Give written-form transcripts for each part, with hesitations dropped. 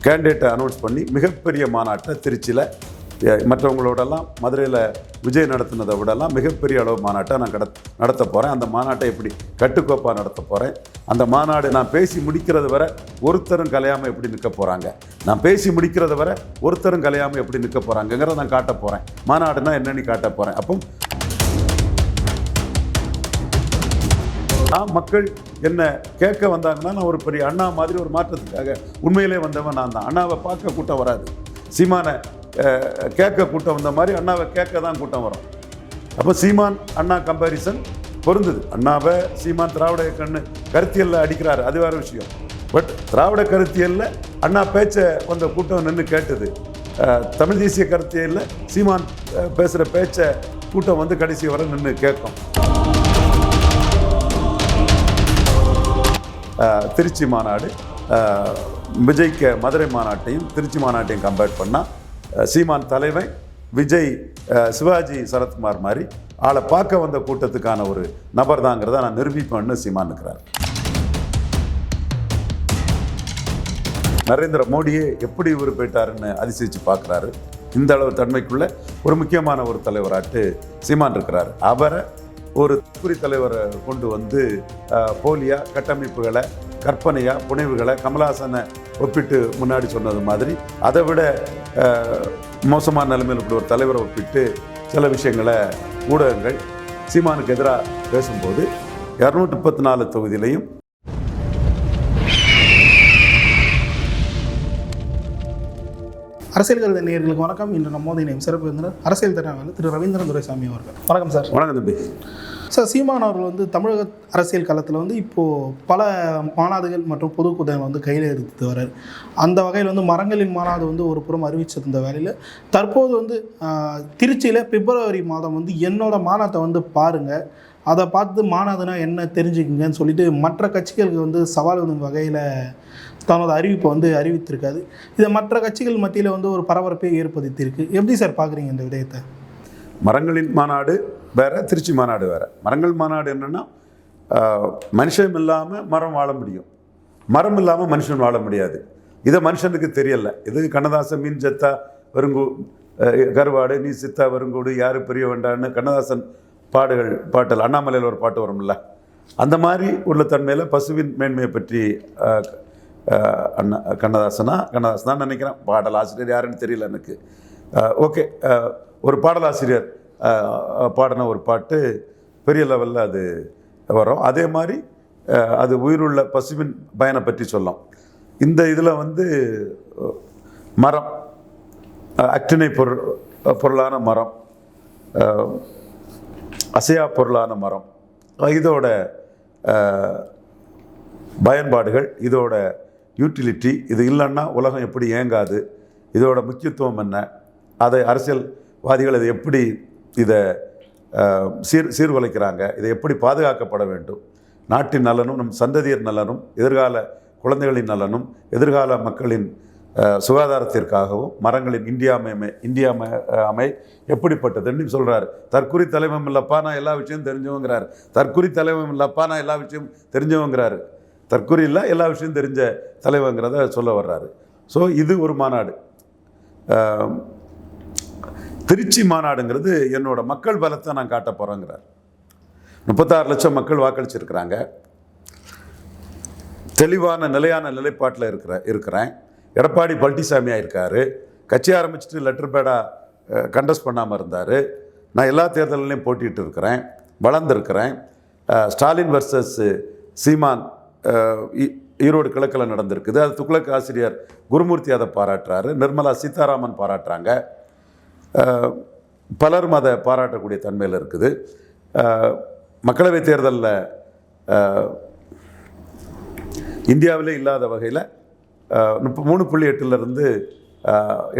கேண்டிடேட்டை announce பண்ணி மிகப்பெரிய மாநாட்டை திருச்சியில் மற்றவங்களோடலாம் மதுரையில் விஜய் நடத்தினதை விடலாம் மிகப்பெரிய அளவு மாநாட்டை நான் நடத்த போகிறேன். அந்த மாநாட்டை எப்படி கட்டுக்கோப்பாக நடத்த போகிறேன். அந்த மாநாடு நான் பேசி முடிக்கிறது வரை ஒருத்தரும் கலையாமல் எப்படி நிற்க போகிறாங்க, நான் பேசி முடிக்கிறது வரை ஒருத்தரும் கலையாமல் எப்படி நிற்க போகிறாங்கங்கிறத நான் காட்ட போகிறேன். மாநாடுனா என்னன்னு காட்ட போகிறேன். அப்போ மக்கள் என்ன கேட்க வந்தாங்கன்னா நான் ஒரு பெரிய அண்ணா மாதிரி ஒரு மாற்றத்துக்காக உண்மையிலே வந்தவன் நான் தான். அண்ணாவை பார்க்க கூட்டம் வராது, சீமானை கேட்க கூட்டம் வந்த மாதிரி அண்ணாவை கேட்க தான் கூட்டம் வரும். அப்போ சீமான் அண்ணா கம்பேரிசன் பொருந்தது. அண்ணாவை சீமான் திராவிட கண்ணு கருத்தியலில் அடிக்கிறாரு, அது வேறு விஷயம். பட் திராவிட கருத்தியலில் அண்ணா பேச்சை வந்த கூட்டம் நின்று கேட்டது. தமிழ் தேசிய கருத்தியலில் சீமான் பேசுகிற பேச்சை கூட்டம் வந்து கடைசி வரை நின்று கேட்கும். திருச்சி மாநாடு விஜய்க்கு மதுரை மாநாட்டையும் திருச்சி மாநாட்டையும் கம்பேர் பண்ணால் சீமான் தலைவன் விஜய் சிவாஜி சரத்குமார் மாதிரி ஆளை பார்க்க வந்த கூட்டத்துக்கான ஒரு நபர் தாங்கிறத நான் நிரூபிப்பேன்னு சீமான் இருக்கிறார். நரேந்திர மோடியே எப்படி இவர் போயிட்டாருன்னு அதிசயிச்சு பார்க்குறாரு. இந்த அளவு தன்மைக்குள்ள ஒரு முக்கியமான ஒரு தலைவராட்டு சீமான் இருக்கிறார். அவரை ஒரு குறி தலைவரை கொண்டு வந்து போலியா கட்டமைப்புகளை கற்பனையாக புனைவுகளை கமலஹாசனை ஒப்பிட்டு முன்னாடி சொன்னது மாதிரி அதை விட மோசமான நிலைமையில் இப்படி ஒரு தலைவரை ஒப்பிட்டு சில விஷயங்களை ஊடகங்கள் சீமானுக்கு எதிராக பேசும்போது 234 தொகுதியிலையும் அரசியல் கருத நேயர்களுக்கு வணக்கம். இன்று நம்மோது இணையும் சிறப்பு விருந்தினர் அரசியல் தலைவர் திரு ரவீந்திரன் துரைசாமி அவர்கள். வணக்கம் சார். வணக்கம் தம்பி. சார், சீமான் அவர்கள் வந்து தமிழக அரசியல் களத்தில் வந்து இப்போது பல மாநாடுகள் மற்றும் பொதுக்கூட்டங்கள் வந்து கையில் எடுத்து வர்றார். அந்த வகையில் வந்து மரங்களின் மாநாடு வந்து ஒரு புறம் அறிவிச்சிருந்த வேலையில் தற்போது வந்து திருச்சியில் பிப்ரவரி மாதம் வந்து என்னோட மாநாட்டை வந்து பாருங்கள், அதை பார்த்து மாநாடுனா என்ன தெரிஞ்சுக்குங்கன்னு சொல்லிட்டு மற்ற கட்சிகளுக்கு வந்து சவால் விடும் வகையில் தனது அறிவிப்பை வந்து அறிவித்திருக்காது. இதை மற்ற கட்சிகள் மத்தியில் வந்து ஒரு பரபரப்பை ஏற்படுத்தியிருக்கு. எப்படி சார் பார்க்குறீங்க இந்த விடயத்தை? மரங்களின் மாநாடு வேறு, திருச்சி மாநாடு வேறு. மரங்கள் மாநாடு என்னென்னா மனுஷன் இல்லாமல் மரம் வாழ முடியும், மரம் இல்லாமல் மனுஷன் வாழ முடியாது. இதை மனுஷனுக்கு தெரியலை. இது கண்ணதாசன் மீன் செத்தா கருவாடு நீ சித்தா வருங்கூடு யார் பெரிய வேண்டான்னு கண்ணதாசன் பாட்டல் அண்ணாமலையில் ஒரு பாட்டு வரும்ல, அந்த மாதிரி உள்ள தன்மையில் பசுவின் மேன்மையை பற்றி கண்ணதாசன் தான் நினைக்கிறேன். பாடல் ஆசிரியர் யாருன்னு தெரியல எனக்கு. ஓகே, ஒரு பாடலாசிரியர் பாடின ஒரு பாட்டு பெரிய லெவலில் அது வரும். அதே மாதிரி அது உயிருள்ள பசுவின் பயனை பற்றி சொல்லும். இந்த இதில் வந்து மரம் அக்டினை பொருளான மரம், அசையா பொருளான மரம், இதோட பயன்பாடுகள், இதோட யூட்டிலிட்டி, இது இல்லைன்னா உலகம் எப்படி இயங்காது, இதோட முக்கியத்துவம் என்ன, அதை அரசியல்வாதிகள் இதை எப்படி இதை சீர்குலைக்கிறாங்க, இதை எப்படி பாதுகாக்கப்பட வேண்டும், நாட்டின் நலனும் நம் சந்ததியர் நலனும் எதிர்கால குழந்தைகளின் நலனும் எதிர்கால மக்களின் சுகாதாரத்திற்காகவும் மரங்களின் இந்தியாமை எப்படிப்பட்டதுன்னு சொல்கிறார். தற்குறி தலைவம் இல்லப்பா நான் எல்லா விஷயமும் தெரிஞ்சவங்கிறார். தற்குறி தலைவம் இல்லப்பா நான் எல்லா விஷயமும் தெரிஞ்சவங்கிறாரு. தற்குறி இல்லை, எல்லா விஷயம் தெரிஞ்ச தலைவங்கிறத சொல்ல வர்றாரு. ஸோ இது ஒரு மாநாடு. திருச்சி மாநாடுங்கிறது என்னோட மக்கள் பலத்தை நான் காட்ட போகிறேங்கிறார். 36 லட்சம் மக்கள் வாக்களிச்சிருக்கிறாங்க. தெளிவான நிலையான நிலைப்பாட்டில் இருக்கிறேன். எடப்பாடி பழனிசாமியாக இருக்கார். கட்சி ஆரம்பிச்சுட்டு லெட்டர் பேடாக கண்டஸ்ட் பண்ணாமல் இருந்தார். நான் எல்லா தேர்தல்லையும் போட்டிகிட்டு இருக்கிறேன், வளர்ந்துருக்கிறேன். ஸ்டாலின் வர்சஸ் சீமான் ஈரோடு கிழக்கில் நடந்திருக்குது. அது துக்ளக் ஆசிரியர் குருமூர்த்தி அதை பாராட்டுறாரு, நிர்மலா சீதாராமன் பாராட்டுறாங்க, பலரும் அதை பாராட்டக்கூடிய தன்மையில் இருக்குது. மக்களவைத் தேர்தலில் இந்தியாவிலே இல்லாத வகையில் 3.8லேருந்து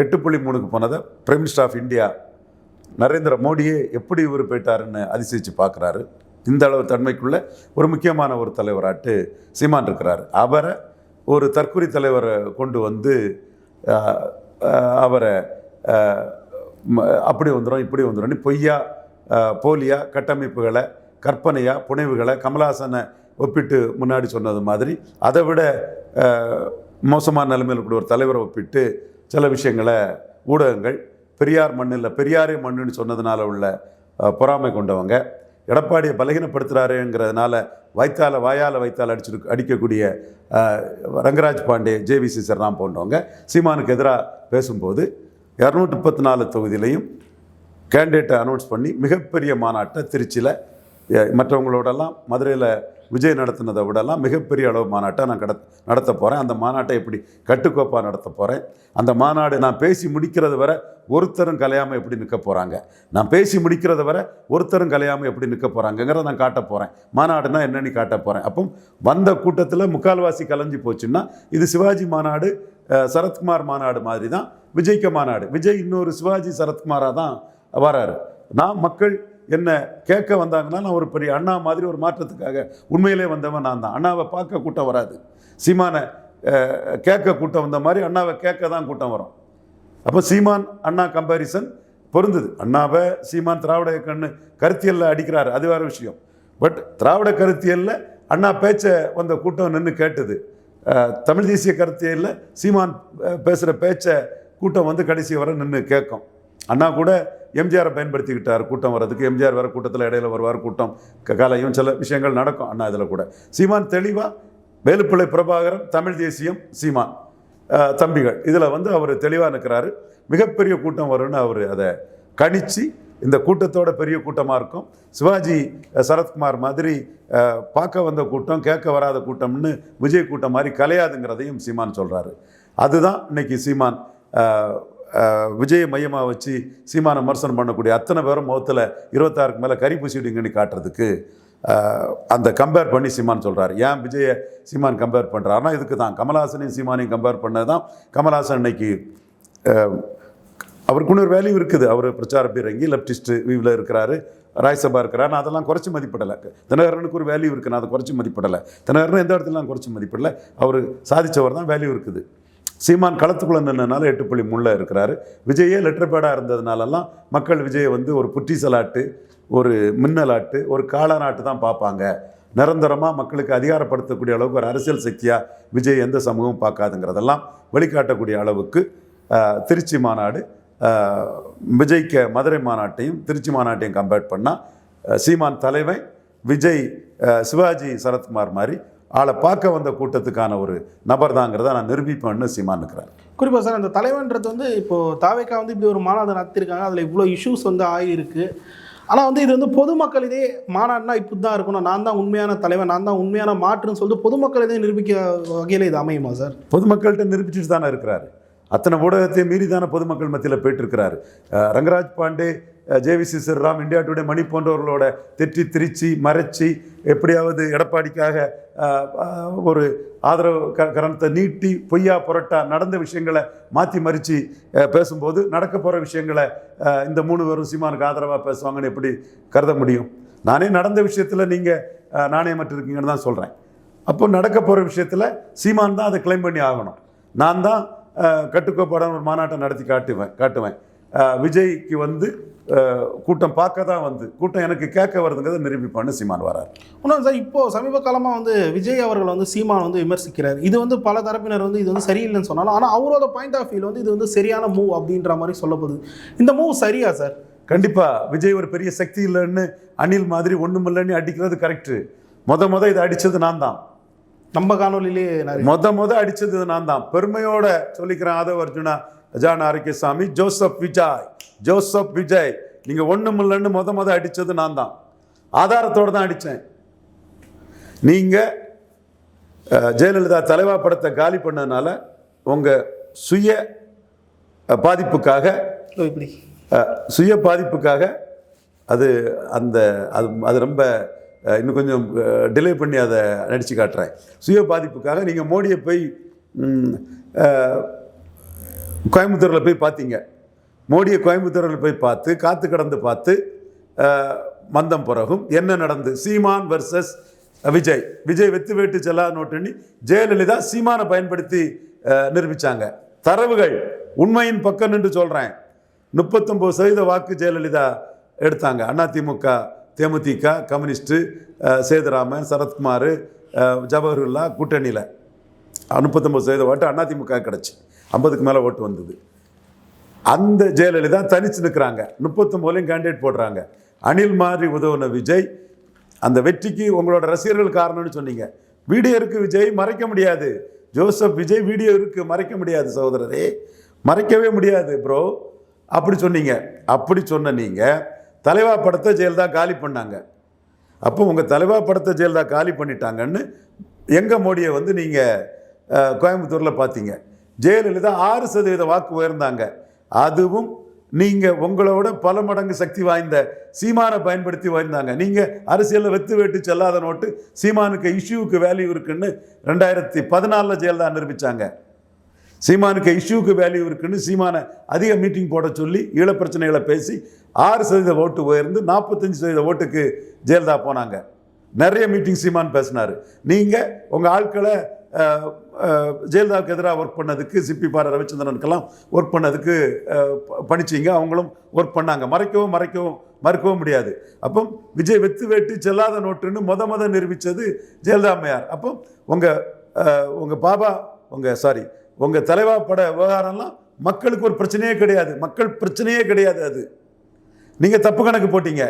8.3க்கு போனதை prime minister of India Narendra மோடியே எப்படி இவர் போயிட்டாருன்னு அதிசயிச்சு பார்க்குறாரு. இந்த அளவு தன்மைக்குள்ள ஒரு முக்கியமான ஒரு தலைவராட்டு சீமான் இருக்கிறார். அவரை ஒரு தற்குறி தலைவரை கொண்டு வந்து அவரை அப்படி வந்துடும் இப்படி வந்துடும் பொய்யா போலியா கட்டமைப்புகளை கற்பனையாக புனைவுகளை கமலஹாசனை ஒப்பிட்டு முன்னாடி சொன்னது மாதிரி அதை விட மோசமான நிலைமையில் இருக்கக்கூடிய ஒரு தலைவரை ஒப்பிட்டு சில விஷயங்களை ஊடகங்கள் பெரியார் மண்ணில் பெரியாரே மண்ணுன்னு சொன்னதுனால உள்ள பொறாமை கொண்டவங்க, எடப்பாடியை பலகீனப்படுத்துகிறாருங்கிறதுனால வாயால் வைத்தால் அடிக்கக்கூடிய ரங்கராஜ் பாண்டே, ஜேவிசி சர்ராம் போன்றவங்க சீமானுக்கு எதிராக பேசும்போது 234 தொகுதியிலையும் கேண்டிடேட்டை அனௌன்ஸ் பண்ணி மிகப்பெரிய மாநாட்டை திருச்சியில் மற்றவங்களோடெல்லாம் மதுரையில் விஜய் நடத்தினதை விடலாம் மிகப்பெரிய அளவு மாநாட்டை நான் நடத்த போகிறேன். அந்த மாநாட்டை எப்படி கட்டுக்கோப்பாக நடத்த போகிறேன். அந்த மாநாடு நான் பேசி முடிக்கிறது வரை ஒருத்தரும் கலையாமல் எப்படி நிற்க போகிறாங்க, நான் பேசி முடிக்கிறது வரை ஒருத்தரும் கலையாமல் எப்படி நிற்க போகிறாங்கங்கிறத நான் காட்ட போகிறேன். மாநாடுனா என்னன்னு காட்ட போகிறேன். அப்போ வந்த கூட்டத்தில் முக்கால்வாசி கலைஞ்சி போச்சுன்னா இது சிவாஜி மாநாடு, சரத்குமார் மாநாடு மாதிரி தான் விஜய்க்கு மாநாடு. விஜய் இன்னொரு சிவாஜி சரத்குமாராக தான் வராரு. நான் மக்கள் என்ன கேட்க வந்தாங்கன்னா நான் ஒரு பெரிய அண்ணா மாதிரி ஒரு மாற்றத்துக்காக உண்மையிலே வந்தவன் நான் தான். அண்ணாவை பார்க்க கூட்டம் வராது, சீமானை கேட்க கூட்டம் வந்த மாதிரி அண்ணாவை கேட்க தான் கூட்டம் வரும். அப்போ சீமான் அண்ணா கம்பேரிசன் பொருந்தது. அண்ணாவை சீமான் திராவிட கண்ணு கருத்தியலில் அடிக்கிறாரு, அது வேறு விஷயம். பட் திராவிட கருத்தியலில் அண்ணா பேச்சை வந்த கூட்டம் நின்று கேட்டது. தமிழ் தேசிய கருத்தியலில் சீமான் பேசுகிற பேச்சை கூட்டம் வந்து கடைசி வரை நின்று கேட்கும். அண்ணா கூட எம்ஜிஆரை பயன்படுத்திக்கிட்டார் கூட்டம் வர்றதுக்கு. எம்ஜிஆர் வர கூட்டத்தில் இடையில வருவார், கூட்டம் கலையும் சில விஷயங்கள் நடக்கும் அண்ணா இதில் கூட. சீமான் தெளிவாக வேலுப்பிள்ளை பிரபாகரன், தமிழ் தேசியம், சீமான் தம்பிகள் இதில் வந்து அவர் தெளிவாக நிற்கிறாரு. மிகப்பெரிய கூட்டம் வரும்னு அவர் அதை கணிச்சு இந்த கூட்டத்தோட பெரிய கூட்டமாக இருக்கும். சிவாஜி சரத்குமார் மாதிரி பார்க்க வந்த கூட்டம் கேட்க வராத கூட்டம்னு விஜய் கூட்டம் மாதிரி கலையாதுங்கிறதையும் சீமான் சொல்கிறாரு. அதுதான் இன்னைக்கு சீமான் விஜயை மையமாக வச்சு சீமானை விமர்சனம் பண்ணக்கூடிய அத்தனை பேரும் முகத்தில் 26க்கு மேலே கறி பூசிடுங்கன்னு காட்டுறதுக்கு அந்த கம்பேர் பண்ணி சீமான் சொல்கிறார். ஏன் விஜயை சீமான் கம்பேர் பண்ணுறாருனா இதுக்கு தான். கமல்ஹாசனையும் சீமானையும் கம்பேர் பண்ணது தான். கமல்ஹாசன் இன்னைக்கு அவருக்கு இன்னொரு வேல்யூ இருக்குது. அவர் பிரச்சார பீரங்கி லெப்டிஸ்ட்டு வியூவில் இருக்கிறாரு, ராஜ்சபா இருக்கிறார். நான் அதெல்லாம் குறைச்சி மதிப்பிடலை. தினகரனுக்கு ஒரு வேல்யூ இருக்குது, நான் அதை குறைச்சி மதிப்பிடலை. தினகரன் எந்த இடத்துலாம் குறைச்சி மதிப்பிடலை, அவர் சாதித்தவர் தான், வேல்யூ இருக்குது. சீமான் களத்துக்குள்ளே நின்றனால 8.3 இருக்கிறாரு. விஜயே லெட்டர் பேடாக இருந்ததுனாலலாம் மக்கள் விஜயை வந்து ஒரு புற்றீசலாட்டு, ஒரு மின்னலாட்டு, ஒரு காளநாட்டு தான் பார்ப்பாங்க. நிரந்தரமாக மக்களுக்கு அதிகாரப்படுத்தக்கூடிய அளவுக்கு ஒரு அரசியல் சக்தியாக விஜய் எந்த சமூகமும் பார்க்காதுங்கிறதெல்லாம் வழிகாட்டக்கூடிய அளவுக்கு திருச்சி மாநாடு விஜய்க்கு மதுரை மாநாட்டையும் திருச்சி மாநாட்டையும் கம்பேர் பண்ணால் சீமான் தலைவன் விஜய் சிவாஜி சரத்குமார் மாதிரி ஆளை பார்க்க வந்த கூட்டத்துக்கான ஒரு நபர் தாங்கிறத நான் நிரூபிப்பேன்னு சீமான் இருக்கிறார். குறிப்பாக சார், அந்த தலைவன்றது வந்து இப்போது தாவேக்கா வந்து இப்படி ஒரு மாநாடு நடத்திருக்காங்க, அதில் இவ்வளோ இஷ்யூஸ் வந்து ஆகியிருக்கு. ஆனால் வந்து இது வந்து பொதுமக்கள் இதே மாநாடுனா இப்படி தான் இருக்கணும், நான் தான் உண்மையான தலைவன், நான் தான் உண்மையான மாற்றுன்னு சொல்லிட்டு பொதுமக்கள் இதே நிரூபிக்க வகையில் இது அமையுமா சார்? பொதுமக்கள்கிட்ட நிரூபிச்சுட்டு தானே இருக்கிறாரு. அத்தனை ஊடகத்தை மீறி தானே பொதுமக்கள் மத்தியில் போயிட்டுருக்கிறாரு. ரங்கராஜ் பாண்டே, ஜேவிசி சர்ராம், இந்தியா டுடே, மணி போன்றவர்களோட திருச்சி மறைச்சி எப்படியாவது எடப்பாடிக்காக ஒரு ஆதரவு கரணத்தை நீட்டி பொய்யா புரட்டா நடந்த விஷயங்களை மாற்றி மறித்து பேசும்போது நடக்க போகிற விஷயங்களை இந்த 3 பேரும் சீமானுக்கு ஆதரவாக பேசுவாங்கன்னு எப்படி கருத முடியும்? நானே நடந்த விஷயத்தில் நீங்கள் நாணயமற்று இருக்கீங்கன்னு தான் சொல்கிறேன். அப்போ நடக்க போகிற விஷயத்தில் சீமான் தான் அதை கிளைம் பண்ணி ஆகணும். நான் தான் கட்டுக்கோப்பாடான ஒரு மாநாட்டை நடத்தி காட்டுவேன். விஜய்க்கு வந்து கூட்டம் பார்க்க தான் வந்து கூட்டம் எனக்கு கேட்க வருதுங்கிறத நிரூபிப்பான்னு சீமான் வரார். இன்னும் சார், இப்போது சமீப காலமாக வந்து விஜய் அவர்கள் வந்து சீமான் வந்து விமர்சிக்கிறார். இது வந்து பல தரப்பினர் வந்து இது வந்து சரியில்லைன்னு சொன்னாலும், ஆனால் அவரோட பாயிண்ட் ஆஃப் வியூவில் வந்து இது வந்து சரியான மூவ் அப்படின்ற மாதிரி சொல்லப்படுது. இந்த மூவ் சரியா சார்? கண்டிப்பாக விஜய் ஒரு பெரிய சக்தி இல்லைன்னு அணில் மாதிரி ஒன்றும் இல்லைன்னு அடிக்கிறது கரெக்டு. மொத இதை அடித்தது நான் தான். நம்ம காணொலியிலே மொத அடித்தது நான் தான். பெருமையோட சொல்லிக்கிறேன். ஆதவ அர்ஜுனா, ஜான் ஆரோக்கியசாமி, ஜோசப் விஜய் நீங்கள் ஒன்றும் இல்லைன்னு மொத அடித்தது நான் தான். ஆதாரத்தோடு தான் அடித்தேன். நீங்கள் ஜெயலலிதா தலைவா படத்தை காலி பண்ணதுனால உங்கள் சுய பாதிப்புக்காக அது ரொம்ப இன்னும் கொஞ்சம் டிலே பண்ணி அதை நடித்து காட்டுறேன். சுய பாதிப்புக்காக நீங்கள் மோடியை போய் கோயம்புத்தூரில் போய் பார்த்தீங்க. மோடியை கோயம்புத்தூரில் போய் பார்த்து காத்து கடந்து பார்த்து மந்தம் பிறகும் என்ன நடந்து சீமான் வர்சஸ் விஜய் வெத்து வேட்டு செல்லா நோட்டுன்னு ஜெயலலிதா சீமானை பயன்படுத்தி நிரூபித்தாங்க. தரவுகள் உண்மையின் பக்கம் நின்று சொல்கிறேன். 39% வாக்கு ஜெயலலிதா எடுத்தாங்க. அதிமுக, தேமுதிக, கம்யூனிஸ்ட்டு, சேதுராமன், சரத்குமார், ஜவஹர்லா கூட்டணியில். 39% ஓட்டு அதிமுக கிடச்சி, 50க்கு மேலே ஓட்டு வந்தது. அந்த ஜெயலலிதா தனிச்சு நிற்கிறாங்க, 39லையும் கேண்டிடேட் போடுறாங்க. அணில் மாதிரி உதவுன விஜய், அந்த வெற்றிக்கு உங்களோட ரசிகர்கள் காரணம்னு சொன்னீங்க. வீடியோ இருக்குது விஜய், மறைக்க முடியாது. ஜோசப் விஜய் வீடியோ இருக்குது, மறைக்க முடியாது சகோதரரே, மறைக்கவே முடியாது ப்ரோ. அப்படி சொன்னீங்க. அப்படி சொன்ன நீங்கள் தலைவா படத்தை ஜெயலலிதா காலி பண்ணாங்க. அப்போ உங்கள் தலைவா படத்தை ஜெயலலிதா காலி பண்ணிட்டாங்கன்னு எங்கள் மோடியை வந்து நீங்கள் கோயம்புத்தூரில் பார்த்தீங்க. ஜெயலலிதா 6% வாக்கு உயர்ந்தாங்க. அதுவும் நீங்கள் உங்களோட பல மடங்கு சக்தி வாய்ந்த சீமானை பயன்படுத்தி உயர்ந்தாங்க. நீங்கள் அரசியலில் வெத்து வேட்டு செல்லாத நோட்டு, சீமானுக்கு இஷ்யூவுக்கு வேல்யூ இருக்குன்னு 2014 ஜெயலலிதா நிரூபித்தாங்க. சீமானுக்கு இஷ்யூவுக்கு வேல்யூ இருக்குன்னு சீமானை அதிக மீட்டிங் போட சொல்லி ஈழப்பிரச்சனைகளை பேசி 6% ஓட்டு உயர்ந்து 45% ஓட்டுக்கு ஜெயலலிதா போனாங்க. நிறைய மீட்டிங் சீமான் பேசினார். நீங்கள் உங்கள் ஆட்களை ஜெயலலிதாவுக்கு எதிராக ஒர்க் பண்ணதுக்கு, சிப்பி பார ரவிச்சந்திரனுக்கெல்லாம் ஒர்க் பண்ணதுக்கு பணிச்சிங்க. அவங்களும் ஒர்க் பண்ணாங்க. மறுக்கவும் முடியாது. அப்போ விஜய் வெத்து வேட்டு செல்லாத நோட்டுன்னு முத நிரூபித்தது ஜெயலலிதா அம்மையார். அப்போ உங்கள் தலைவா பட விவகாரம்லாம் மக்களுக்கு ஒரு பிரச்சனையே கிடையாது. மக்கள் பிரச்சனையே கிடையாது. அது நீங்கள் தப்பு கணக்கு போட்டீங்க.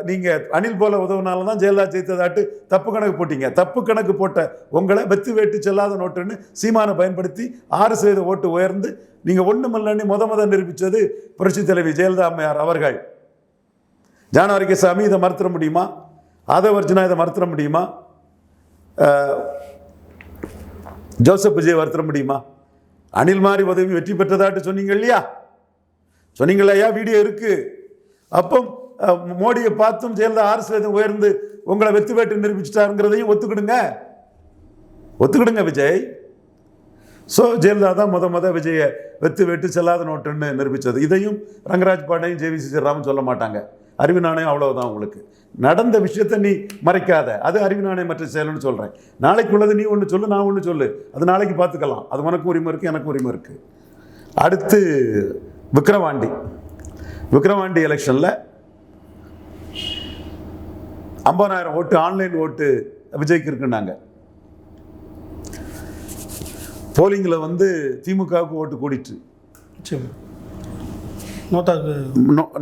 நீங்கள் அணில் போல உதவுனால தான் ஜெயலலிதா ஜெயித்ததாட்டு தப்பு கணக்கு போட்டீங்க. தப்பு கணக்கு போட்ட உங்களை வெத்து வேட்டு செல்லாத நோட்டுன்னு சீமானை பயன்படுத்தி 6% ஓட்டு உயர்ந்து நீங்கள் ஒன்றுமில்லன்னு முத நிரூபித்தது புரட்சி தலைவி ஜெயலலிதா அம்மையார் அவர்கள். ஜானகிசாமி இதை மறுத்திட முடியுமா? ஆதவர்ஜுனா இதை மறுத்திட முடியுமா? ஜோசப் விஜய் மறுத்திட முடியுமா? அணில் மாதிரி உதவி வெற்றி பெற்றதாட்டு சொன்னீங்க இல்லையா? சொன்னீங்களா? வீடியோ இருக்கு. அப்போ மோடியை பார்த்தும் ஜெயலலிதா 6% உயர்ந்து உங்களை வெத்து வேட்டு நிரூபிச்சிட்டாருங்கிறதையும் ஒத்துக்கிடுங்க விஜய். ஸோ ஜெயலலிதா தான் முத விஜயை வெத்து வேட்டு செல்லாத நோட்டுன்னு நிரூபித்தது. இதையும் ரங்கராஜ் பாண்டையும் ஜேவிசி ஸ்ரீராமும் சொல்ல மாட்டாங்க. அறிவு நாணயம் அவ்வளவுதான். உங்களுக்கு நடந்த விஷயத்தை நீ மறைக்காத, அது அறிவு நாணயம் மற்ற செயல்னு சொல்கிறேன். நாளைக்கு உள்ளது நீ ஒன்று சொல்லு, நான் ஒன்று சொல்லு, அது நாளைக்கு பார்த்துக்கலாம். அது உனக்கு உரிமை இருக்குது, எனக்கு உரிமை இருக்குது. அடுத்து விக்கிரவாண்டி எலெக்ஷனில் 50,000 ஓட்டு ஆன்லைன் ஓட்டு விஜய்க்கு இருக்குன்னாங்க. போலிங்கில் வந்து திமுகவுக்கு ஓட்டு கூடிட்டு,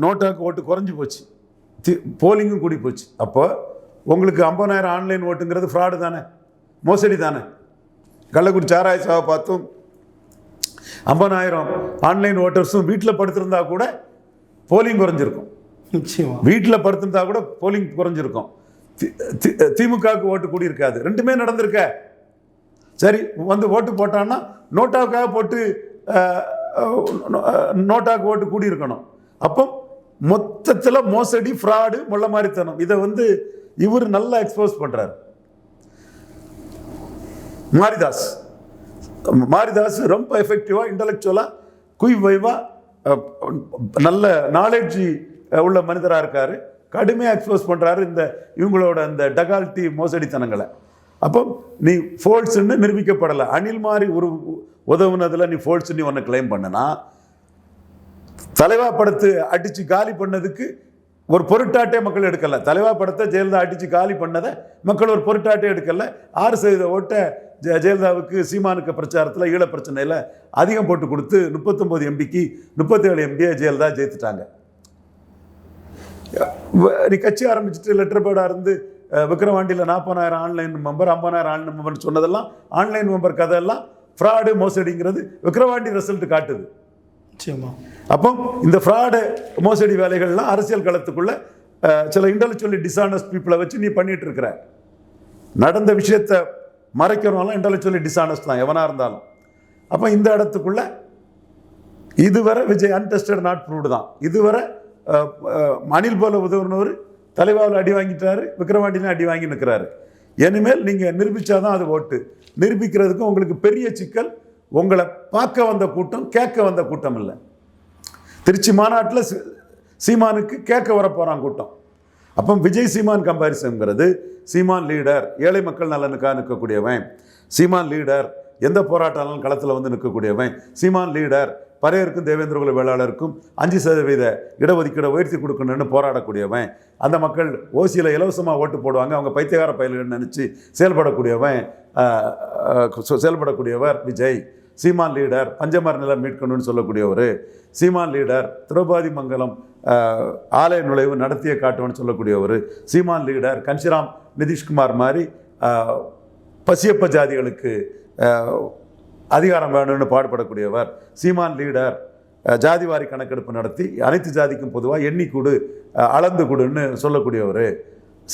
நோட்டாக்கு ஓட்டு குறைஞ்சி போச்சு, போலிங்கும் கூடி போச்சு. அப்போ உங்களுக்கு 50,000 ஆன்லைன் ஓட்டுங்கிறது ஃப்ராடு தானே, மோசடி தானே. கள்ளக்குறிச்சி சாராய சாவை பார்த்தும் 50,000 ஆன்லைன் ஓட்டர்ஸும் வீட்டில் படுத்திருந்தா கூட போலிங் குறைஞ்சிருக்கும். வீட்டில் படுத்திருந்தா கூட போலிங் குறைஞ்சிருக்கும். திமுகவுக்கு ஓட்டு கூடி இருக்காது. ரெண்டுமே நடந்திருக்க. சரி, வந்து ஓட்டு போட்டான்னா நோட்டாவுக்காக போட்டு நோட்டாவுக்கு ஓட்டு கூடி இருக்கணும். அப்போ மொத்தத்தில் மோசடி, ஃப்ராடு, முள்ள மாதிரித்தனம், இதை வந்து இவர் நல்லா எக்ஸ்போஸ் பண்ணுறார். மாரிதாஸ் ரொம்ப எஃபெக்டிவாக, இன்டலெக்சுவலாக, குயிவைவாக, நல்ல நாலேஜ் உள்ள மனிதராக இருக்கார். கடுமையாக எக்ஸ்போஸ் பண்ணுறாரு இவங்களோட அந்த டகால்ட்டி மோசடித்தனங்களை. அப்போ நீ ஃபோல்ஸ்ன்னு நிரூபிக்கப்படலை. அணில் மாதிரி உதவுனதில் நீ ஃபோல்ஸ் நீ ஒன்று கிளைம் பண்ணனா, தலைவா படத்தை அடித்து காலி பண்ணதுக்கு ஒரு பொருட்டாட்டே மக்கள் எடுக்கலை. தலைவா படத்தை ஜெயலலிதா அடித்து காலி பண்ணதை மக்கள் ஒரு பொருட்டாட்டே எடுக்கலை. 6% ஓட்டை ஜெயலலிதாவுக்கு சீமானுக்கு பிரச்சாரத்தில் ஈழப்பிரச்சனையில் அதிகம் போட்டு கொடுத்து 39 எம்பிக்கு 37 எம்பியை ஜெயலலிதா ஜெயித்துட்டாங்க. நீ கட்சி ஆரம்பிச்சுட்டு லெட்டர் பேர்டாக இருந்து விக்கிரவாண்டியில் 40,000 ஆன்லைன் மெம்பர், 50,000 ஆன்லைன் மெம்பர்னு சொன்னதெல்லாம் ஆன்லைன் மெம்பர் கதையெல்லாம் ஃப்ராடு, மோசடிங்கிறது விக்கிரவாண்டி ரிசல்ட் காட்டுது. அப்போ இந்த ஃப்ராடு, மோசடி வேலைகள்லாம் அரசியல் களத்துக்குள்ள சில இன்டெலெக்சுவலி டிஸானஸ்ட் பீப்புளை வச்சு நீ பண்ணிட்டு இருக்கிற. நடந்த விஷயத்தை மறைக்கிறவங்களாம் இன்டெலெக்சுவலி டிஸானஸ்ட் தான் எவனாக இருந்தாலும். அப்போ இந்த இடத்துக்குள்ள இதுவரை விஜய் அன்டெஸ்டட், நாட் ப்ரூவ்டு தான். இதுவரை அணில் போல உதவுனவர் தலைவாவில் அடி வாங்கிட்டாரு, விக்கிரவாண்டிலையும் அடி வாங்கி நிற்கிறாரு. இனிமேல் நீங்கள் நிரூபித்தாதான் அது ஓட்டு. நிரூபிக்கிறதுக்கு உங்களுக்கு பெரிய சிக்கல், உங்களை பார்க்க வந்த கூட்டம், கேட்க வந்த கூட்டம் இல்லை. திருச்சி மாநாட்டில் சீமானுக்கு கேட்க வர போகிறான் கூட்டம். அப்போ விஜய் சீமான் கம்பாரிசன்ங்கிறது, சீமான் லீடர், ஏழை மக்கள் நலனுக்காக நிற்கக்கூடியவன், சீமான் லீடர், எந்த போராட்டாலும் களத்தில் வந்து நிற்கக்கூடியவன், சீமான் லீடர், பறையருக்கும் தேவேந்திரகுல வேளாளருக்கும் 5% இடஒதுக்கீடை உயர்த்தி கொடுக்கணும்னு போராடக்கூடியவன். அந்த மக்கள் ஓசியில் இலவசமாக ஓட்டு போடுவாங்க, அவங்க பைத்தியகார பயல்கள் நினச்சி செயல்படக்கூடியவர் விஜய். சீமான் லீடர் பஞ்சமர் நிலம் மீட்கணும்னு சொல்லக்கூடியவர். சீமான் லீடர் திரௌபதி மங்கலம் ஆலய நுழைவு நடத்திய காட்டுவன்னு சொல்லக்கூடியவர். சீமான் லீடர் கன்ஷிராம் நிதிஷ்குமார் மாதிரி பசியப்ப ஜாதிகளுக்கு அதிகாரம் வேணும்னு பாடுபடக்கூடியவர். சீமான் லீடர் ஜாதிவாரி கணக்கெடுப்பு நடத்தி அனைத்து ஜாதிக்கும் பொதுவாக எண்ணி கொடு அளந்து கொடுன்னு சொல்லக்கூடியவர்.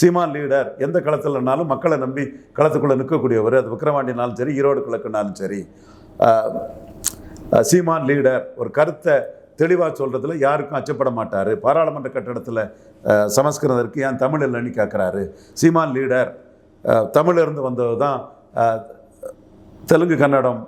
சீமான் லீடர் எந்த களத்தில்னாலும் மக்களை நம்பி களத்துக்குள்ளே நிற்கக்கூடியவர். அது விக்கிரவாண்டினாலும் சரி, ஈரோடு கிழக்குனாலும் சரி. சீமான் லீடர் ஒரு கருத்தை தெளிவாக சொல்கிறதுல யாருக்கும் அச்சப்பட மாட்டார். பாராளுமன்ற கட்டடத்தில் சமஸ்கிருதருக்கு ஏன் தமிழ் இல்லைன்னு கேட்குறாரு. சீமான் லீடர் தமிழிலிருந்து வந்தது தான் தெலுங்கு, கன்னடம்,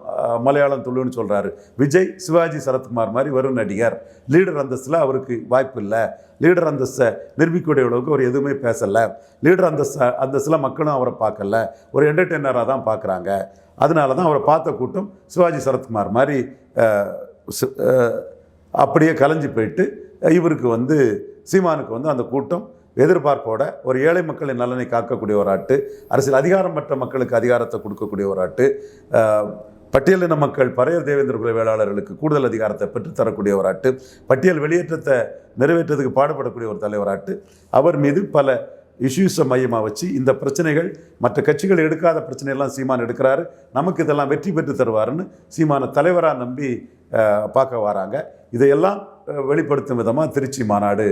மலையாளம், துளுன்னு சொல்கிறாரு. விஜய் சிவாஜி சரத்குமார் மாதிரி வரும் நடிகர். லீடர் அந்தஸ்தில் அவருக்கு வாய்ப்பு இல்லை. லீடர் அந்தஸ்தை நிரூபிக்கக்கூடிய அளவுக்கு அவர் எதுவுமே பேசலை. லீடர் அந்தஸ்தில் மக்களும் அவரை பார்க்கல, ஒரு என்டர்டெய்னராக தான் பார்க்குறாங்க. அதனால தான் அவரை பார்த்த கூட்டம் சிவாஜி சரத்குமார் மாதிரி அப்படியே கலைஞ்சி போயிட்டு இவருக்கு சீமானுக்கு அந்த கூட்டம் எதிர்பார்ப்போட ஒரு ஏழை மக்களின் நலனை காக்கக்கூடிய ஒரு ஆட்டு, அரசியல் அதிகாரம் மற்ற மக்களுக்கு அதிகாரத்தை கொடுக்கக்கூடிய ஒரு ஆட்டு, பட்டியலின மக்கள் பறையர் தேவேந்திர குல வேளாளர்களுக்கு கூடுதல் அதிகாரத்தை பெற்றுத்தரக்கூடிய ஒரு ஆட்டு, பட்டியல் வெளியேற்றத்தை நிறைவேற்றதுக்கு பாடுபடக்கூடிய ஒரு தலைவராட்டு, அவர் மீது பல இஷ்யூஸை மையமாக வச்சு இந்த பிரச்சனைகள் மற்ற கட்சிகள் எடுக்காத பிரச்சனையெல்லாம் சீமான் எடுக்கிறாரு, நமக்கு இதெல்லாம் வெற்றி பெற்று தருவாருன்னு சீமான தலைவராக நம்பி பார்க்க வராங்க. இதையெல்லாம் வெளிப்படுத்தும் விதமாக திருச்சி மாநாடு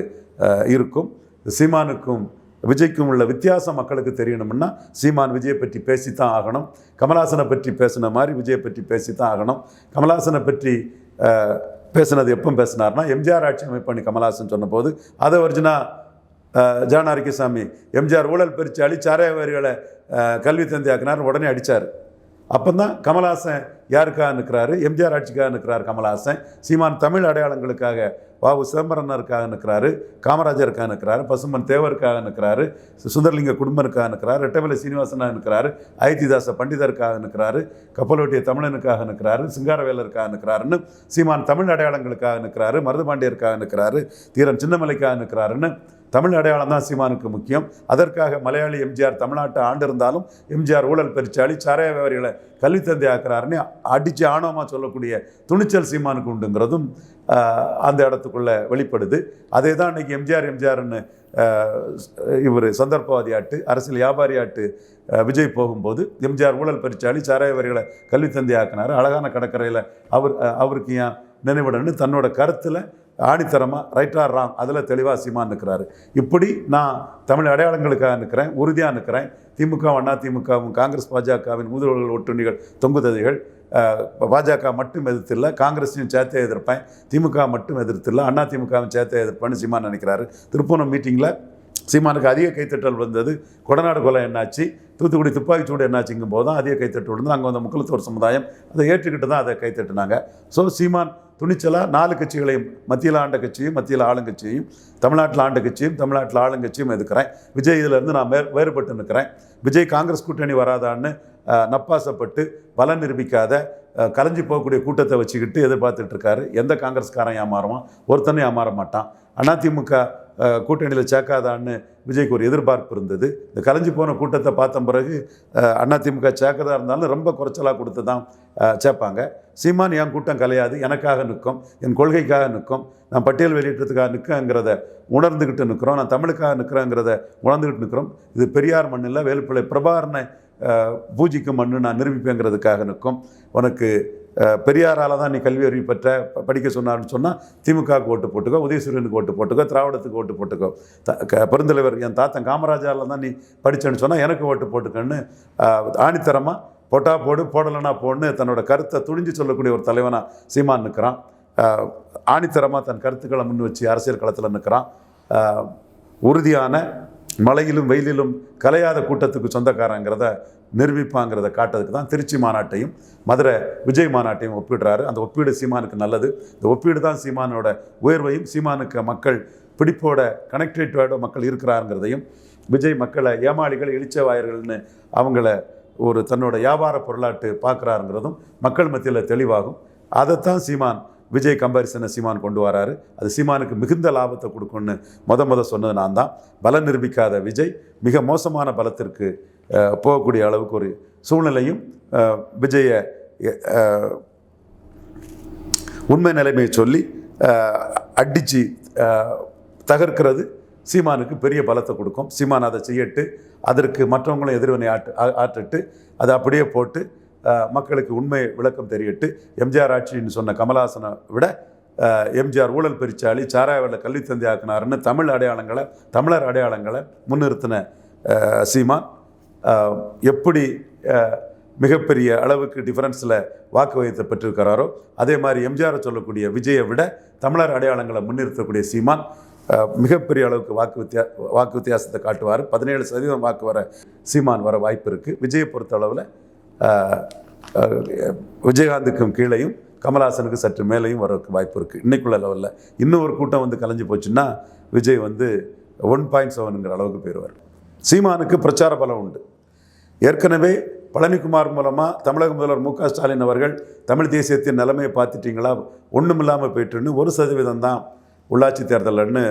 இருக்கும். சீமானுக்கும் விஜய்க்கும் உள்ள வித்தியாசம் மக்களுக்கு தெரியணும்னா சீமான் விஜயை பற்றி பேசித்தான் ஆகணும். கமல்ஹாசனை பற்றி பேசின மாதிரி விஜயை பற்றி பேசித்தான் ஆகணும். கமல்ஹாசனை பற்றி பேசினது எப்போ பேசினார்னா எம்ஜிஆர் ஆட்சி அமைப்பண்ணி கமல்ஹாசன் சொன்னபோது அதை ஒரிஜினா ஜான் ஆரோக்கியசாமி எம்ஜிஆர் ஊழல் பிரித்து அழிச்சாரையவர்களை கல்வி தந்தையாக்கினார், உடனே அடித்தார். அப்போ தான் கமல்ஹாசன் யாருக்காக நிற்கிறாரு? எம்ஜிஆர் ஆட்சிக்காக நிற்கிறார் கமல்ஹாசன். சீமான் தமிழ் அடையாளங்களுக்காக வாவு சிதம்பரனருக்காக நிற்கிறாரு, காமராஜருக்காக நிற்கிறாரு, பசுமன் தேவருக்காக நிற்கிறாரு, சுந்தரலிங்க குடும்பனுக்காக நிற்கிறாரு, ரெட்டமலை சீனிவாசனாக நிற்கிறாரு, அயோத்திதாச பண்டிதருக்காக நிற்கிறாரு, கப்பலோட்டிய தமிழனுக்காக நிற்கிறாரு, சிங்காரவேலருக்காக நிற்கிறாருன்னு சீமான் தமிழ் அடையாளங்களுக்காக நிற்கிறாரு, மருதுபாண்டியருக்காக நிற்கிறாரு, தீரன் சின்னமலைக்காக நிற்கிறாருன்னு தமிழ் அடையாளம் தான் சீமானுக்கு முக்கியம். அதற்காக மலையாளி எம்ஜிஆர் தமிழ்நாட்டை ஆண்டு இருந்தாலும் எம்ஜிஆர் ஊழல் பெருச்சாளி சாராய வியாபாரிகளை கல்வித்தந்தை ஆக்குறாருன்னு அடித்து ஆணவமாக சொல்லக்கூடிய துணிச்சல் சீமானுக்கு உண்டுங்கிறதும் அந்த இடத்துக்குள்ளே வெளிப்படுது. அதே தான் இன்றைக்கி எம்ஜிஆர்னு இவர் சந்தர்ப்பவாதி ஆட்டு அரசியல் வியாபாரி ஆட்டு விஜய் போகும்போது எம்ஜிஆர் ஊழல் பெருச்சாளி சாராய வியாபாரிகளை கல்வித்தந்தை ஆக்கினார், அழகான கடற்கரையில் அவருக்கு ஏன் நினைவிடன்னு தன்னோட கருத்தில் ஆணித்தரமாக ரைட் ஆர் ராங் அதில் தெளிவாக சீமான் நிற்கிறாரு. இப்படி நான் தமிழ் அடையாளங்களுக்காக நிற்கிறேன், உறுதியாக நிற்கிறேன். திமுக, அண்ணா திமுகவும் காங்கிரஸ் பாஜகவின் முதல்வர்கள் ஒட்டுண்ணிகள் தொங்குததைகள் பாஜக மட்டும் எதிர்த்தில்லை, காங்கிரஸையும் சேர்த்தே எதிர்ப்பேன், திமுக மட்டும் எதிர்த்தில்லை, அண்ணா திமுகவும் சேர்த்தே எதிர்ப்பேன்னு சீமான் நினைக்கிறாரு. திருப்பூரம் மீட்டிங்கில் சீமானுக்கு அதிக கைத்தட்டல் வந்தது. கொடநாடு கொலை என்னாச்சு, தூத்துக்குடி துப்பாக்கிச்சூடு என்னாச்சுங்கும் போது தான் அதிக கைத்தட்டல் வந்து அங்கே வந்த முக்குலத்தோர் சமுதாயம் அதை ஏற்றுக்கிட்டு தான் அதை கைத்தட்டினாங்க. ஸோ சீமான் துணிச்சலாக 4 கட்சிகளையும், மத்தியில் ஆண்ட கட்சியும் மத்தியில் ஆளுங்கட்சியையும், தமிழ்நாட்டில் ஆண்ட கட்சியும் தமிழ்நாட்டில் ஆளுங்கட்சியும் எதுக்கிறேன். விஜய் இதிலேருந்து நான் வேறுபட்டு நிற்கிறேன். விஜய் காங்கிரஸ் கூட்டணி வராதான்னு நப்பாசப்பட்டு பலம் நிரூபிக்காத கலைஞ்சி போகக்கூடிய கூட்டத்தை வச்சுக்கிட்டு எதிர்பார்த்துட்டு இருக்காரு. எந்த காங்கிரஸ்காரன் ஏமாறுவான்? ஒருத்தனை ஏமாற மாட்டான். அதிமுக கூட்டணியில் சேர்க்காதான்னு விஜய்க்கு ஒரு எதிர்பார்ப்பு இருந்தது. இந்த கலைஞ்சி போன கூட்டத்தை பார்த்த பிறகு அதிமுக சேர்க்கறதா இருந்தாலும் ரொம்ப குறைச்சலாக கொடுத்து தான் சேர்ப்பாங்க. சீமான் என் கூட்டம் கலையாது, எனக்காக நிற்கும், என் கொள்கைக்காக நிற்கும், நான் பட்டியல் வெளியிட்டதுக்காக நிற்கிறேங்கிறத உணர்ந்துக்கிட்டு நிற்கிறோம், நான் தமிழுக்காக நிற்கிறேங்கிறத உணர்ந்துக்கிட்டு நிற்கிறோம். இது பெரியார் மண்ணில் வேலுப்பிள்ளை பிரபாகரனை பூஜிக்கும் மண்ணு நான் நிரூபிப்பேங்கிறதுக்காக நிற்கும். உனக்கு பெரியாரால் தான் நீ கல்வி அறிவு பெற்ற படிக்க சொன்னார்னு சொன்னால் திமுகவுக்கு ஓட்டு போட்டுக்கோ, உதயசூரியனுக்கு ஓட்டு போட்டுக்கோ, திராவிடத்துக்கு ஓட்டு போட்டுக்கோ, பெருந்தலைவர் என் தாத்தன் காமராஜால் தான் நீ படித்தேன்னு சொன்னால் எனக்கு ஓட்டு போட்டுக்கன்னு ஆணித்தரமாக போட்டா போடு, போடலைன்னா போடுன்னு தன்னோட கருத்தை துணிஞ்சு சொல்லக்கூடிய ஒரு தலைவனாக சீமான் நிற்கிறான். ஆணித்தரமாக தன் கருத்துக்களை முன் வச்சு அரசியல் களத்தில் நிற்கிறான். உறுதியான மழையிலும் வெயிலிலும் கலையாத கூட்டத்துக்கு சொந்தக்காரங்கிறத நிரூபிப்பாங்கிறத காட்டுறதுக்கு தான் திருச்சி மாநாட்டையும் மதுரை விஜய் மாநாட்டையும் ஒப்பிடுறாரு. அந்த ஒப்பீடு சீமானுக்கு நல்லது. இந்த ஒப்பீடு தான் சீமானோட உயர்வையும், சீமானுக்கு மக்கள் பிடிப்போட கனெக்டேட்டோட மக்கள் இருக்கிறாருங்கிறதையும், விஜய் மக்களை ஏமாளிகள் இளிச்சவாயர்கள்னு அவங்கள ஒரு தன்னோட வியாபார பொருளாட்டு பார்க்குறாருங்கிறதும் மக்கள் மத்தியில் தெளிவாகும். அதைத்தான் சீமான் விஜய் கம்பாரிசனை சீமான் கொண்டு வராரு. அது சீமானுக்கு மிகுந்த லாபத்தை கொடுக்கும்னு முத சொன்னது நான் தான். பலம் நிரூபிக்காத விஜய் மிக மோசமான பலத்திற்கு போகக்கூடிய அளவுக்கு ஒரு சூழ்நிலையும் விஜயை உண்மை நிலைமையை சொல்லி அடித்து தகர்க்கிறது சீமானுக்கு பெரிய பலத்தை கொடுக்கும். சீமான் அதை செய்யட்டு, அதற்கு மற்றவங்களும் எதிர்வினை ஆற்றிட்டு அதை அப்படியே போட்டு மக்களுக்கு உண்மை விளக்கம் தெரியட்டு, எம்ஜிஆர் ஆட்சின்னு சொன்ன கமலஹாசனை விட எம்ஜிஆர் ஊழல் பெருச்சாளி, சாராயவில் கல்வி தந்தை ஆக்கினாருன்னு தமிழர் அடையாளங்களை முன்னிறுத்தின சீமான் எப்படி மிகப்பெரிய அளவுக்கு டிஃபரன்ஸில் வாக்கு வகித்தை பெற்றிருக்கிறாரோ, அதே மாதிரி எம்ஜிஆரை சொல்லக்கூடிய விஜயை விட தமிழர் அடையாளங்களை முன்னிறுத்தக்கூடிய சீமான் மிகப்பெரிய அளவுக்கு வாக்கு வித்தியாசத்தை காட்டுவார். 17% வாக்கு வர சீமான் வர வாய்ப்பு இருக்குது. விஜயை பொறுத்த அளவில் விஜயகாந்துக்கும் கீழேயும் கமலஹாசனுக்கு சற்று மேலேயும் வர வாய்ப்பு இருக்குது. இன்றைக்குள்ள லெவலில் இன்னும் ஒரு கூட்டம் வந்து கலைஞ்சு போச்சுன்னா விஜய் வந்து 1.7ங்கிற அளவுக்கு போயிடுவார். சீமானுக்கு பிரச்சார பலம் உண்டு. ஏற்கனவே பழனிக்குமார் மூலமாக தமிழக முதல்வர் மு க ஸ்டாலின் அவர்கள் தமிழ் தேசியத்தின் நிலைமையை பார்த்துட்டிங்களா, ஒன்றும் இல்லாமல் போய்ட்டுன்னு 1% தான் உள்ளாட்சி தேர்தல்னு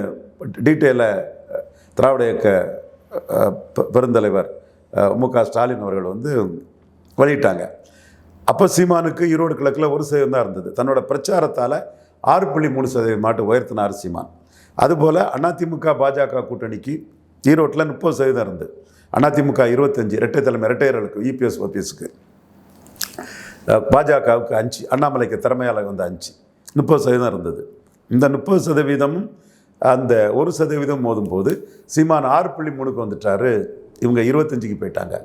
டீட்டெயிலை திராவிட இயக்க பெருந்தலைவர் மு க ஸ்டாலின் அவர்கள் வந்து வெளியிட்டாங்க. அப்போ சீமானுக்கு ஈரோடு கிழக்கில் 1% தான் இருந்தது. தன்னோட பிரச்சாரத்தால் 6.3% மாட்டு உயர்த்தினார் சீமான். அதுபோல் அதிமுக பாஜக கூட்டணிக்கு ஈரோட்டில் 30% இருந்தது. அதிமுக 25, இரட்டை தலைமை இரட்டையர்களுக்கு இபிஎஸ் ஓபிஎஸ்க்கு, பாஜகவுக்கு 5, அண்ணாமலைக்கு திறமையாளர் வந்து 5, 30% இருந்தது. இந்த 30%ம் அந்த 1% மோதும் போது சீமான் 6.3க்கு வந்துட்டாரு. இவங்க 25க்கு போயிட்டாங்க.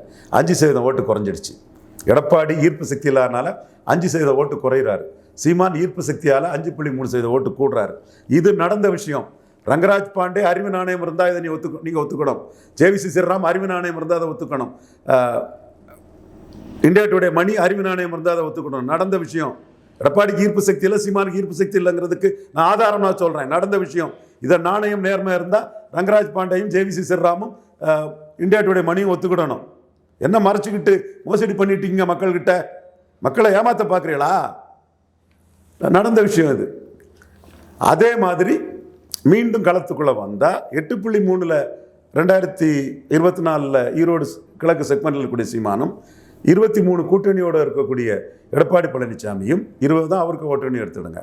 5% ஓட்டு குறைஞ்சிடுச்சு. எடப்பாடி ஈர்ப்பு சக்தி இல்லாதனால 5% ஓட்டு குறைகிறாரு. சீமான் ஈர்ப்பு சக்தியால் 5.3% ஓட்டு கூடுறாரு. இது நடந்த விஷயம். ரங்கராஜ் பாண்டே அறிவு நாணயம் இருந்தால் இதை நீங்கள் ஒத்துக்கணும். ஜேவிசி ஸ்ரீராம் அறிவு நாணயம் இருந்தால் அதை ஒத்துக்கணும். இந்தியா டுடே மணி அறிவு நாணயம் இருந்தால் அதை ஒத்துக்கணும். நடந்த விஷயம். எடப்பாடிக்கு ஈர்ப்பு சக்தி இல்லை, சீமானுக்கு ஈர்ப்பு சக்தி இல்லைங்கிறதுக்கு நான் ஆதாரமாக சொல்கிறேன். நடந்த விஷயம். இதை நாணயம் நேர்மையாக இருந்தால் ரங்கராஜ் பாண்டேயும் ஜேவிசி ஸ்ரீராமும் இந்தியா டுடே மணியும் ஒத்துக்கிடணும். என்ன மறைச்சிக்கிட்டு மோசடி பண்ணிட்டீங்க மக்கள்கிட்ட? மக்களை ஏமாற்ற பார்க்குறீங்களா? நடந்த விஷயம் இது. அதே மாதிரி மீண்டும் களத்துக்குள்ளே வந்தால் 8.3ல் 2024 ஈரோடு கிழக்கு செக்மெண்டில் இருக்கக்கூடிய சீமானும் 23 கூட்டணியோடு இருக்கக்கூடிய எடப்பாடி பழனிசாமியும் 20 தான் அவருக்கு ஓட்டுன்னு எடுத்துடுங்க.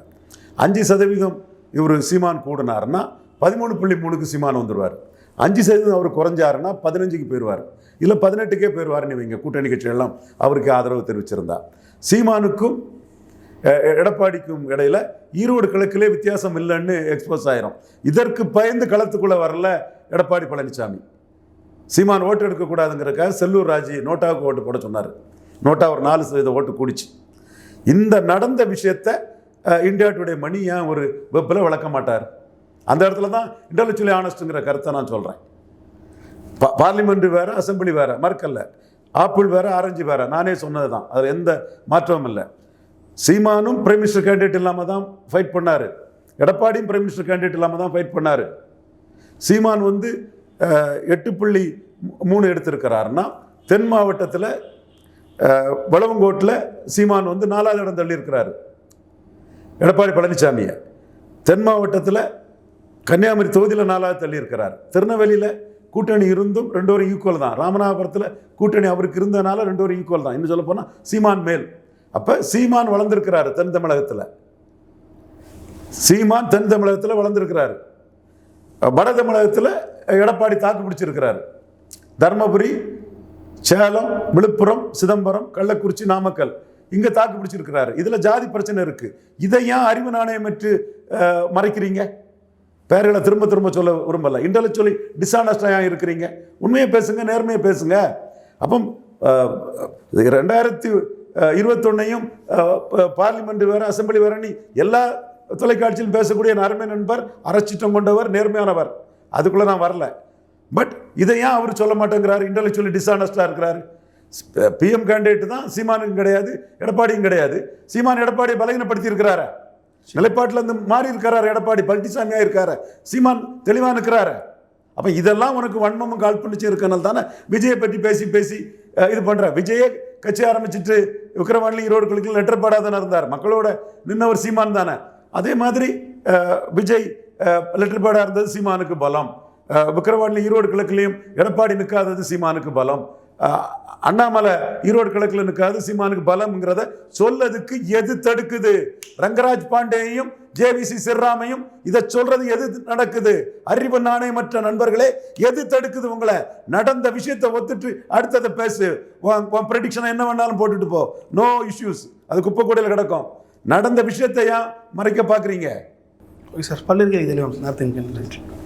5% இவர் சீமான் கூடினாருன்னா 13.3க்கு சீமான் வந்துடுவார். 5% அவர் குறைஞ்சாருன்னா 15க்கு போயிடுவார், இல்லை 18க்கே போயிடுவார்னு இவங்க கூட்டணி கட்சிகள்லாம் அவருக்கு ஆதரவு தெரிவிச்சிருந்தா. சீமானுக்கும் எடப்பாடிக்கும் இடையில ஈரோடு கிழக்கிலே வித்தியாசம் இல்லைன்னு எக்ஸ்போஸ் ஆயிரும். இதற்கு பயந்து களத்துக்குள்ளே வரல எடப்பாடி பழனிசாமி. சீமான் ஓட்டு எடுக்கக்கூடாதுங்கிறதுக்காக செல்லூர் ராஜி நோட்டாவுக்கு ஓட்டு போட சொன்னார். நோட்டா ஒரு 4% ஓட்டு கூடிச்சு. இந்த நடந்த விஷயத்தை இந்தியா டுடே மணி ஏன் ஒரு வெப்பில் விளக்க மாட்டார்? அந்த இடத்துல தான் இன்டெலெக்சுவலி ஆனஸ்ட்டுங்கிற கருத்தை நான் சொல்கிறேன். பார்லிமெண்ட் வேறு, அசம்பிளி வேறு, மறுக்கல்ல. ஆப்பிள் வேறு, ஆரஞ்சு வேறு. நானே சொன்னது தான், அதில் எந்த மாற்றமும் இல்லை. சீமானும் பிரைம் மினிஸ்டர் கேண்டிடேட் இல்லாமல் தான் ஃபைட் பண்ணார். எடப்பாடியும் பிரைம் மினிஸ்டர் கேண்டிடேட் இல்லாமல் தான் ஃபைட் பண்ணார். சீமான் வந்து 8.3 எடுத்திருக்கிறாருன்னா தென் மாவட்டத்தில் வளவங்கோட்டில் சீமான் வந்து 4வது இடம் தள்ளி இருக்கிறாரு எடப்பாடி பழனிசாமியை. தென் மாவட்டத்தில் கன்னியாகுமரி தொகுதியில் 4வது தள்ளி இருக்கிறார். திருநெல்வேலியில் கூட்டணி இருந்தும் 2 பேரும் ஈக்குவல் தான். ராமநாதபுரத்தில் கூட்டணி அவருக்கு இருந்ததுனால 2 பேரும் ஈக்குவல் தான். இன்னும் சொல்ல போனால் சீமான் மேல். அப்போ சீமான் வளர்ந்துருக்கிறாரு தென் தமிழகத்தில். சீமான் தென் தமிழகத்தில் வளர்ந்துருக்கிறாரு. வட தமிழகத்தில் எடப்பாடி தாக்கு பிடிச்சிருக்கிறாரு. தருமபுரி, சேலம், விழுப்புரம், சிதம்பரம், கள்ளக்குறிச்சி, நாமக்கல் இங்கே தாக்கு பிடிச்சிருக்கிறாரு. இதில் ஜாதி பிரச்சனை இருக்குது. இதை ஏன் அறிவு நாணயமற்று மறைக்கிறீங்க? பேர்களை திரும்ப திரும்ப சொல்ல விரும்பல. இன்டெலெக்சுவலி டிஸ்ஆனஸ்டாக இருக்கிறீங்க. உண்மையை பேசுங்க, நேர்மையை பேசுங்க. அப்போ 2021 பார்லிமெண்ட் வேறு, அசம்பிளி வேறு, நீ எல்லா தொலைக்காட்சியில் பேசக்கூடிய அருமை நண்பர், அறச்சிட்டம் கொண்டவர், நேர்மையானவர். அதுக்குள்ளே நான் வரல. பட் இதை ஏன் அவர் சொல்ல மாட்டேங்கிறாரு? இன்டெலெக்சுவலி டிஸ்ஆனஸ்டாக இருக்கிறாரு. பிஎம் கேண்டிடேட் தான் சீமானுக்கும் கிடையாது, எடப்பாடியும் கிடையாது. சீமான் எடப்பாடியை பலகீனப்படுத்தி இருக்கிறாரு. நிலைப்பாட்டில் இருந்து மாறி இருக்கிறாரு. எடப்பாடி பழனிசாமியாக இருக்காரு. சீமான் தெளிவாக இருக்கிறாரு. அப்போ இதெல்லாம் உனக்கு வன்மமும் காழ்ப்புணிச்சு இருக்கனால தானே விஜயை பற்றி பேசி பேசி இது பண்ணுற. விஜயை கட்சி ஆரம்பிச்சுட்டு விக்கிரவாண்டி ஈரோடு கிழக்கில் லெட்டர் பாடாதானே இருந்தார். மக்களோட நின்னவர் சீமான் தானே. அதே மாதிரி விஜய் லிட்டில் பேர்டாக இருந்தது சீமானுக்கு பலம். விக்கிரவாண்டி ஈரோடு கிழக்குலையும் எடப்பாடி நிற்காதது சீமானுக்கு பலம். அண்ணாமலை ஈரோடு கிழக்குல நிற்காது சீமானுக்கு பலம்ங்கிறத சொல்லதுக்கு எது தடுக்குது? ரங்கராஜ் பாண்டேயையும் ஜேவிசி சிறாமையும் இதை சொல்றது எது நடக்குது? அறிவு நாணயமற்ற நண்பர்களே, எது தடுக்குது உங்களை? நடந்த விஷயத்தை ஒத்துட்டு அடுத்ததை பேசு. ப்ரெடிக்ஷனை என்ன வேணாலும் போட்டுட்டு போ, நோ இஷ்யூஸ், அது குப்பை கூடையில் கிடக்கும். நடந்த விஷயத்தை ஏன் மறைக்க பார்க்குறீங்க? சார் பல்லிருக்கை தெளிவாக நன்றி.